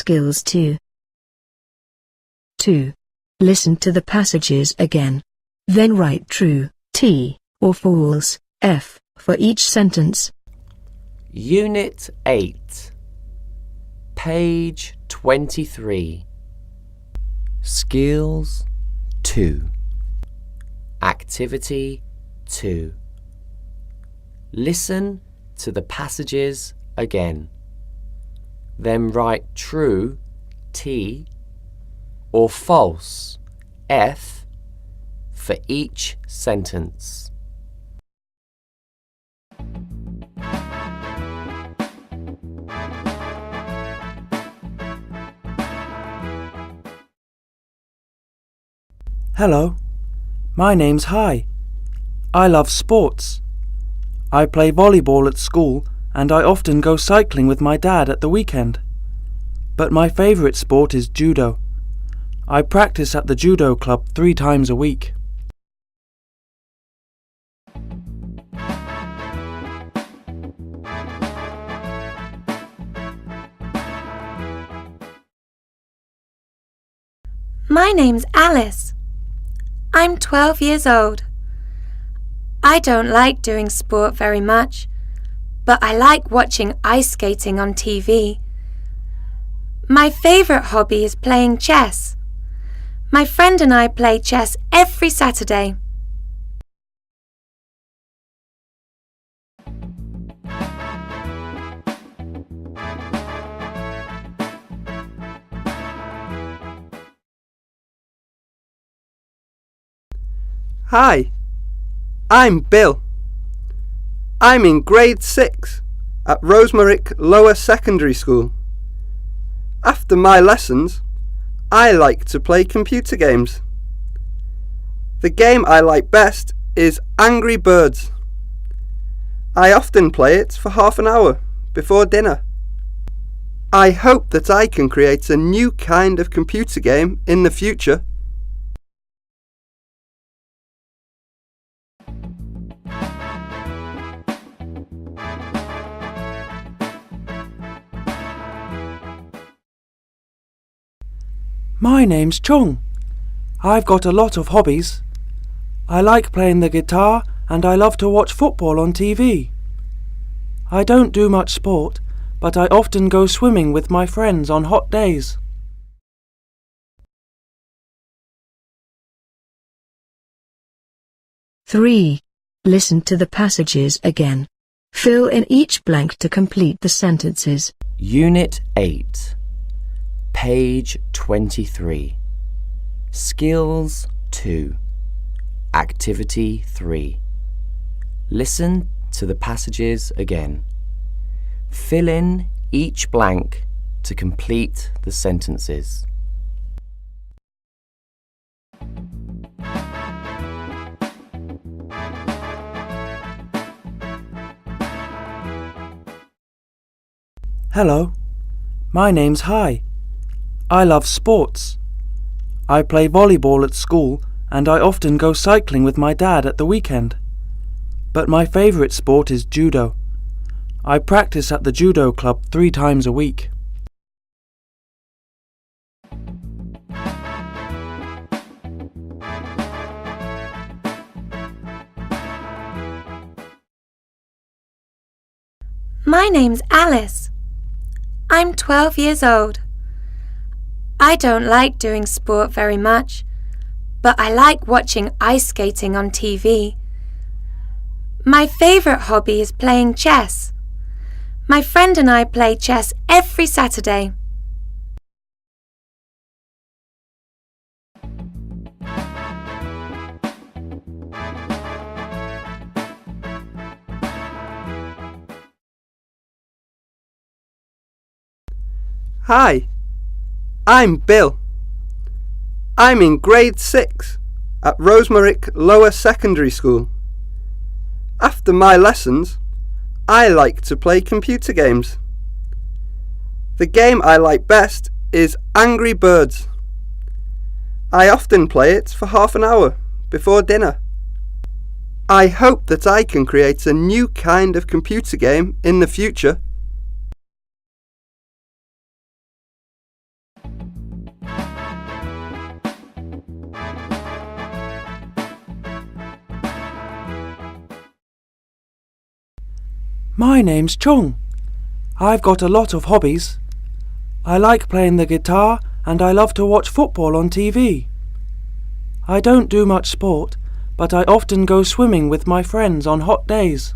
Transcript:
Skills 2. 2. Listen to the passages again. Then write true, T, or false, F, for each sentence. Unit 8. Page 23. Skills 2. Activity 2. Listen to the passages again. Then write true, T, or false, F, for each sentence. Hello, my name's Hai. I love sports. I play volleyball at school and I often go cycling with my dad at the weekend. But my favourite sport is judo. I practice at the judo club 3 times a week. My name's Alice. I'm 12 years old. I don't like doing sport very much, but I like watching ice skating on TV. My favourite hobby is playing chess. My friend and I play chess every Saturday. Hi, I'm Bill. I'm in grade 6 at Rosemarick Lower Secondary School. After my lessons, I like to play computer games. The game I like best is Angry Birds. I often play it for half an hour before dinner. I hope that I can create a new kind of computer game in the future. My name's Chung. I've got a lot of hobbies. I like playing the guitar and I love to watch football on TV. I don't do much sport, but I often go swimming with my friends on hot days. Three. Listen to the passages again. Fill in each blank to complete the sentences. Unit 8. Page 23. Skills 2. Activity 3. Listen to the passages again. Fill in each blank to complete the sentences. Hello, my name's Hai. I love sports. I play volleyball at school and I often go cycling with my dad at the weekend. But my favourite sport is judo. I practice at the judo club 3 times a week. My name's Alice. I'm 12 years old. I don't like doing sport very much, but I like watching ice skating on TV. My favourite hobby is playing chess. My friend and I play chess every Saturday. Hi, I'm Bill. I'm in grade 6 at Rosemarick Lower Secondary School. After my lessons, I like to play computer games. The game I like best is Angry Birds. I often play it for half an hour before dinner. I hope that I can create a new kind of computer game in the future. My name's Chung. I've got a lot of hobbies. I like playing the guitar and I love to watch football on TV. I don't do much sport, but I often go swimming with my friends on hot days.